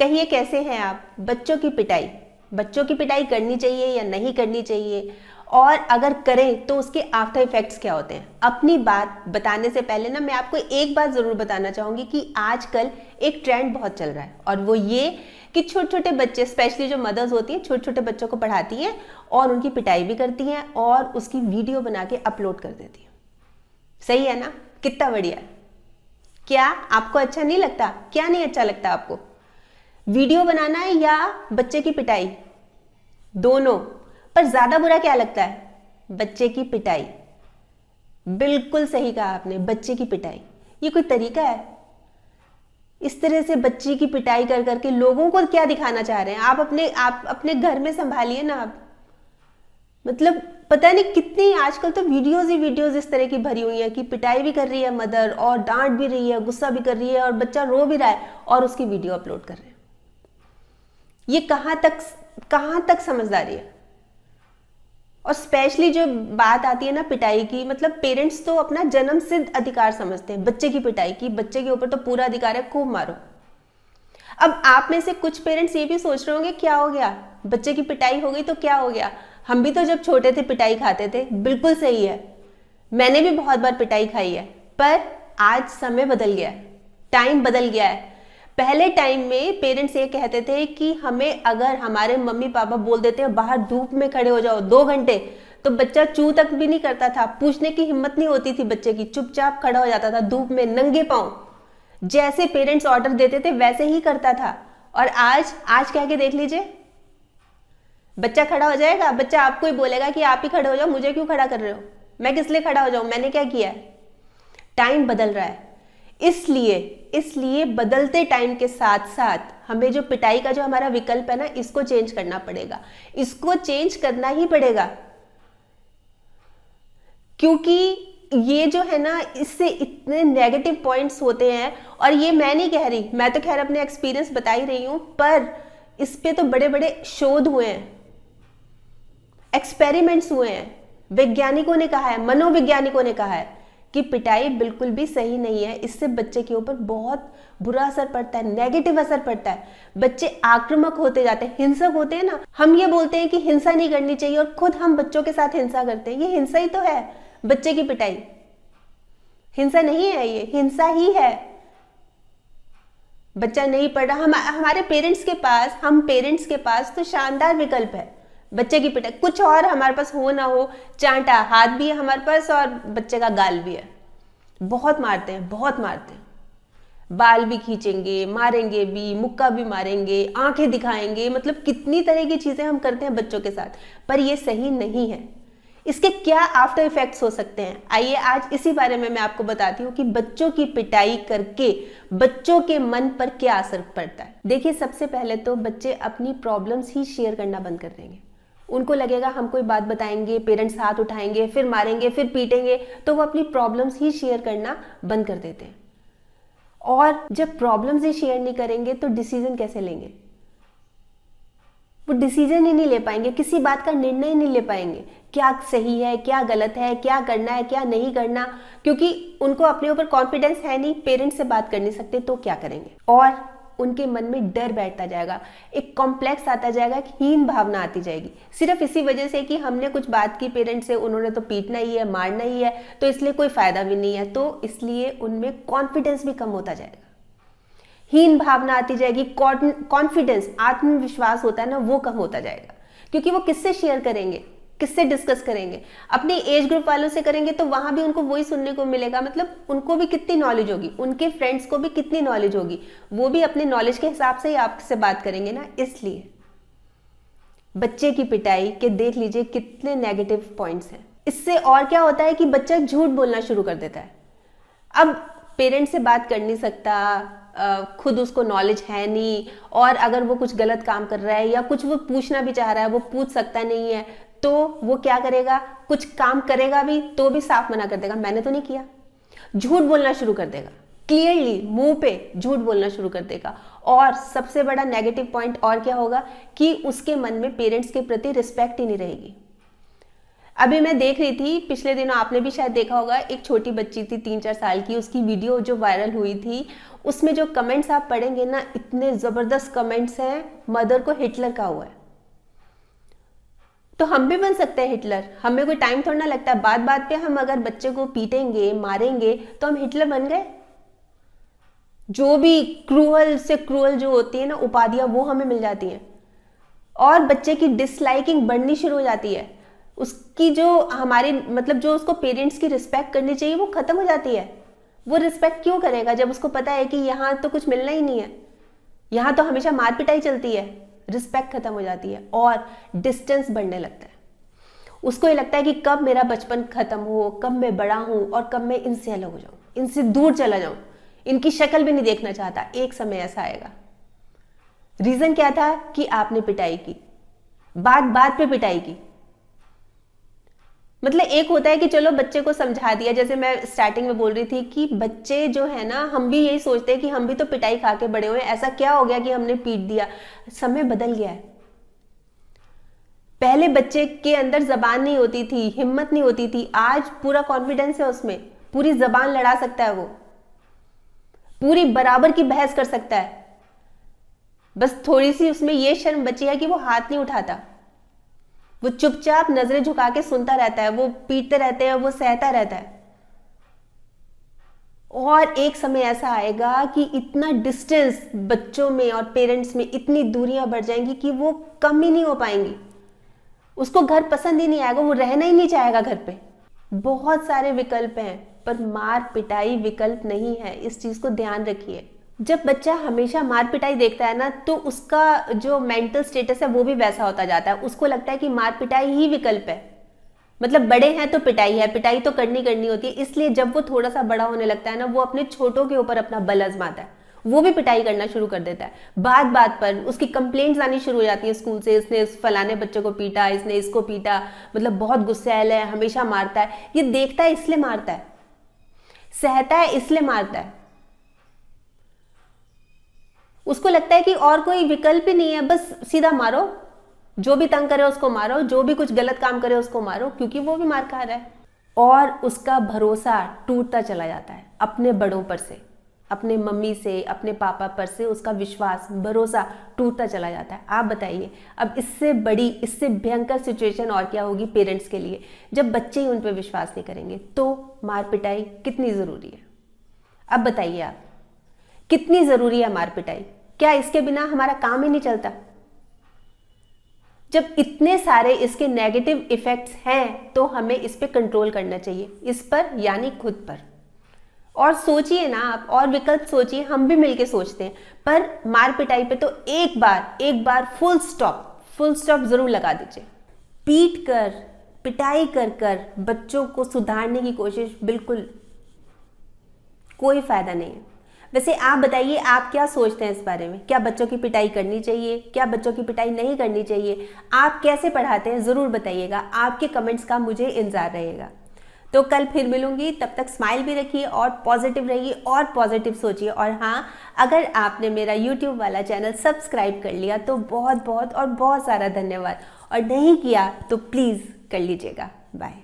कहिए कैसे हैं आप? बच्चों की पिटाई करनी चाहिए या नहीं करनी चाहिए, और अगर करें तो उसके आफ्टर इफेक्ट्स क्या होते हैं? अपनी बात बताने से पहले ना मैं आपको एक बात जरूर बताना चाहूंगी कि आजकल एक ट्रेंड बहुत चल रहा है, और वो ये कि छोटे छोटे बच्चे, स्पेशली जो मदर्स होती हैं, छोटे छोटे बच्चों को पढ़ाती हैं और उनकी पिटाई भी करती हैं और उसकी वीडियो बना के अपलोड कर देती हैं। सही है ना? कितना बढ़िया है। क्या आपको अच्छा नहीं लगता? क्या नहीं अच्छा लगता आपको? वीडियो बनाना है या बच्चे की पिटाई? दोनों। पर ज्यादा बुरा क्या लगता है? बच्चे की पिटाई। बिल्कुल सही कहा आपने, बच्चे की पिटाई। ये कोई तरीका है? इस तरह से बच्चे की पिटाई कर करके लोगों को क्या दिखाना चाह रहे हैं? आप अपने घर में संभालिए ना। आप मतलब पता नहीं कितनी आजकल तो वीडियोस ही वीडियोस इस तरह की भरी हुई है कि पिटाई भी कर रही है मदर, और डांट भी रही है, गुस्सा भी कर रही है, और बच्चा रो भी रहा है और उसकी वीडियो अपलोड कर रहे हैं। ये कहां तक समझदारी है? और स्पेशली जो बात आती है ना पिटाई की, मतलब पेरेंट्स तो अपना जन्म सिद्ध अधिकार समझते हैं बच्चे की पिटाई की। बच्चे के ऊपर तो पूरा अधिकार है, खूब मारो। अब आप में से कुछ पेरेंट्स ये भी सोच रहे होंगे क्या हो गया, बच्चे की पिटाई हो गई तो क्या हो गया, हम भी तो जब छोटे थे पिटाई खाते थे। बिल्कुल सही है, मैंने भी बहुत बार पिटाई खाई है, पर आज समय बदल गया है, टाइम बदल गया है। पहले टाइम में पेरेंट्स ये कहते थे कि हमें, अगर हमारे मम्मी पापा बोल देते हैं बाहर धूप में खड़े हो जाओ 2 घंटे, तो बच्चा चू तक भी नहीं करता था, पूछने की हिम्मत नहीं होती थी बच्चे की, चुपचाप खड़ा हो जाता था धूप में नंगे पांव। जैसे पेरेंट्स ऑर्डर देते थे वैसे ही करता था। और आज कह के देख लीजिए, बच्चा खड़ा हो जाएगा, बच्चा आपको ही बोलेगा कि आप ही खड़े हो जाओ, मुझे क्यों खड़ा कर रहे हो, मैं किस लिए खड़ा हो जाऊं, मैंने क्या किया है? टाइम बदल रहा है, इसलिए बदलते टाइम के साथ साथ हमें जो पिटाई का जो हमारा विकल्प है ना, इसको चेंज करना पड़ेगा। इसको चेंज करना ही पड़ेगा, क्योंकि ये जो है ना, इससे इतने नेगेटिव पॉइंट्स होते हैं। और ये मैं नहीं कह रही, मैं तो खैर अपने एक्सपीरियंस बता ही रही हूं, पर इस पे तो बड़े बड़े शोध हुए हैं, एक्सपेरिमेंट्स हुए हैं, वैज्ञानिकों ने कहा है, मनोवैज्ञानिकों ने कहा है कि पिटाई बिल्कुल भी सही नहीं है। इससे बच्चे के ऊपर बहुत बुरा असर पड़ता है, नेगेटिव असर पड़ता है। बच्चे आक्रामक होते जाते हैं, हिंसक होते हैं ना। हम ये बोलते हैं कि हिंसा नहीं करनी चाहिए, और खुद हम बच्चों के साथ हिंसा करते हैं। ये हिंसा ही तो है, बच्चे की पिटाई। हिंसा नहीं है, ये हिंसा ही है। बच्चा नहीं पढ़ रहा, हमारे पेरेंट्स के पास तो शानदार विकल्प है बच्चे की पिटाई। कुछ और हमारे पास हो ना हो, चांटा हाथ भी है हमारे पास और बच्चे का गाल भी है। बहुत मारते हैं, बहुत मारते हैं, बाल भी खींचेंगे, मारेंगे भी, मुक्का भी मारेंगे, आंखें दिखाएंगे, मतलब कितनी तरह की चीजें हम करते हैं बच्चों के साथ। पर ये सही नहीं है। इसके क्या आफ्टर इफेक्ट्स हो सकते हैं, आइए आज इसी बारे में मैं आपको बताती हूँ कि बच्चों की पिटाई करके बच्चों के मन पर क्या असर पड़ता है। देखिए, सबसे पहले तो बच्चे अपनी प्रॉब्लम्स ही शेयर करना बंद कर देंगे। उनको लगेगा हम कोई बात बताएंगे, पेरेंट्स हाथ उठाएंगे, फिर मारेंगे, फिर पीटेंगे, तो वो अपनी प्रॉब्लम्स ही शेयर करना बंद कर देते हैं। और जब प्रॉब्लम्स ही शेयर नहीं करेंगे तो डिसीजन कैसे लेंगे? वो डिसीजन ही नहीं ले पाएंगे, किसी बात का निर्णय नहीं ले पाएंगे, क्या सही है, क्या गलत है, क्या करना है, क्या नहीं करना, क्योंकि उनको अपने ऊपर कॉन्फिडेंस है नहीं, पेरेंट्स से बात कर नहीं सकते, तो क्या करेंगे? और उनके मन में डर बैठता जाएगा, एक कॉम्प्लेक्स आता जाएगा, एक हीन भावना आती जाएगी, सिर्फ इसी वजह से कि हमने कुछ बात की पेरेंट्स से, उन्होंने तो पीटना ही है, मारना ही है, तो इसलिए कोई फायदा भी नहीं है, तो इसलिए उनमें कॉन्फिडेंस भी कम होता जाएगा, हीन भावना आती जाएगी, कॉन्फिडेंस, आत्मविश्वास होता है ना, वो कम होता जाएगा। क्योंकि वो किससे शेयर करेंगे, किससे डिस्कस करेंगे? अपने एज ग्रुप वालों से करेंगे तो वहां भी उनको वही सुनने को मिलेगा। मतलब उनको भी कितनी नॉलेज होगी, उनके फ्रेंड्स को भी कितनी नॉलेज होगी, वो भी अपने नॉलेज के हिसाब से ही आपसे बात करेंगे ना। इसलिए बच्चे की पिटाई के देख लीजिए कितने नेगेटिव पॉइंट्स हैं। इससे और क्या होता है कि बच्चा झूठ बोलना शुरू कर देता है। अब पेरेंट्स से बात कर नहीं सकता, खुद उसको नॉलेज है नहीं, और अगर वो कुछ गलत काम कर रहा है या कुछ वो पूछना भी चाह रहा है, वो पूछ सकता नहीं है, तो वो क्या करेगा? कुछ काम करेगा भी तो भी साफ मना कर देगा, मैंने तो नहीं किया। झूठ बोलना शुरू कर देगा, क्लियरली मुंह पे झूठ बोलना शुरू कर देगा। और सबसे बड़ा नेगेटिव पॉइंट और क्या होगा कि उसके मन में पेरेंट्स के प्रति रिस्पेक्ट ही नहीं रहेगी। अभी मैं देख रही थी, पिछले दिनों आपने भी शायद देखा होगा, एक छोटी बच्ची थी 3-4 साल की, उसकी वीडियो जो वायरल हुई थी, उसमें जो कमेंट्स आप पढ़ेंगे ना, इतने ज़बरदस्त कमेंट्स हैं, मदर को हिटलर कहा हुआ है। तो हम भी बन सकते हैं हिटलर, हमें कोई टाइम थोड़ा ना लगता है। बात बात पे हम अगर बच्चे को पीटेंगे, मारेंगे, तो हम हिटलर बन गए। जो भी क्रूअल से क्रूअल जो होती है ना उपाधियां, वो हमें मिल जाती हैं, और बच्चे की डिसलाइकिंग बढ़नी शुरू हो जाती है। उसकी जो हमारी मतलब जो उसको पेरेंट्स की रिस्पेक्ट करनी चाहिए वो खत्म हो जाती है। वो रिस्पेक्ट क्यों करेगा जब उसको पता है कि यहाँ तो कुछ मिलना ही नहीं है, यहाँ तो हमेशा मार पिटाई चलती है। रिस्पेक्ट खत्म हो जाती है और डिस्टेंस बढ़ने लगता है। उसको ये लगता है कि कब मेरा बचपन खत्म हो, कब मैं बड़ा हूं और कब मैं इनसे अलग हो जाऊं, इनसे दूर चला जाऊं, इनकी शक्ल भी नहीं देखना चाहता। एक समय ऐसा आएगा। रीजन क्या था कि आपने पिटाई की, बात बात पे पिटाई की। मतलब एक होता है कि चलो बच्चे को समझा दिया, जैसे मैं स्टार्टिंग में बोल रही थी कि बच्चे जो है ना, हम भी यही सोचते हैं कि हम भी तो पिटाई खा के बड़े हुए, ऐसा क्या हो गया कि हमने पीट दिया। समय बदल गया है। पहले बच्चे के अंदर जबान नहीं होती थी, हिम्मत नहीं होती थी, आज पूरा कॉन्फिडेंस है उसमें, पूरी जबान लड़ा सकता है, वो पूरी बराबर की बहस कर सकता है। बस थोड़ी सी उसमें ये शर्म बची है कि वो हाथ नहीं उठाता, वो चुपचाप नजरें झुका के सुनता रहता है, वो पीटते रहते हैं, वो सहता रहता है। और एक समय ऐसा आएगा कि इतना डिस्टेंस बच्चों में और पेरेंट्स में, इतनी दूरियां बढ़ जाएंगी कि वो कम ही नहीं हो पाएंगी। उसको घर पसंद ही नहीं आएगा, वो रहना ही नहीं चाहेगा घर पे। बहुत सारे विकल्प हैं, पर मार पिटाई विकल्प नहीं है, इस चीज को ध्यान रखिए। जब बच्चा हमेशा मार पिटाई देखता है ना, तो उसका जो मेंटल स्टेटस है वो भी वैसा होता जाता है। उसको लगता है कि मार पिटाई ही विकल्प है, मतलब बड़े हैं तो पिटाई है, पिटाई तो करनी करनी होती है। इसलिए जब वो थोड़ा सा बड़ा होने लगता है ना, वो अपने छोटों के ऊपर अपना बल आजमाता है, वो भी पिटाई करना शुरू कर देता है। बात बात पर उसकी कंप्लेंट्स आनी शुरू हो जाती है स्कूल से, इसने इस फलाने बच्चे को पीटा, इसने इसको पीटा, मतलब बहुत गुस्सैल है, हमेशा मारता है। ये देखता है इसलिए मारता है, सहता है इसलिए मारता है। उसको लगता है कि और कोई विकल्प ही नहीं है, बस सीधा मारो, जो भी तंग करे उसको मारो, जो भी कुछ गलत काम करे उसको मारो, क्योंकि वो भी मार खा रहा है। और उसका भरोसा टूटता चला जाता है अपने बड़ों पर से, अपने मम्मी से, अपने पापा पर से उसका विश्वास, भरोसा टूटता चला जाता है। आप बताइए अब इससे बड़ी, इससे भयंकर सिचुएशन और क्या होगी पेरेंट्स के लिए, जब बच्चे ही उन पर विश्वास नहीं करेंगे। तो मार पिटाई कितनी ज़रूरी है, अब बताइए आप, कितनी ज़रूरी है मार पिटाई? क्या इसके बिना हमारा काम ही नहीं चलता? जब इतने सारे इसके नेगेटिव इफेक्ट्स हैं, तो हमें इस पे कंट्रोल करना चाहिए, इस पर यानी खुद पर। और सोचिए ना आप, और विकल्प सोचिए, हम भी मिलके सोचते हैं। पर मार पिटाई पे तो एक बार फुल स्टॉप जरूर लगा दीजिए। पीट कर, पिटाई कर कर बच्चों को सुधारने की कोशिश बिल्कुल कोई फायदा नहीं है। वैसे आप बताइए, आप क्या सोचते हैं इस बारे में? क्या बच्चों की पिटाई करनी चाहिए? क्या बच्चों की पिटाई नहीं करनी चाहिए? आप कैसे पढ़ाते हैं ज़रूर बताइएगा। आपके कमेंट्स का मुझे इंतजार रहेगा। तो कल फिर मिलूंगी, तब तक स्माइल भी रखिए और पॉजिटिव रहिए और पॉजिटिव सोचिए। और हाँ, अगर आपने मेरा यूट्यूब वाला चैनल सब्सक्राइब कर लिया तो बहुत बहुत और बहुत सारा धन्यवाद, और नहीं किया तो प्लीज़ कर लीजिएगा। बाय।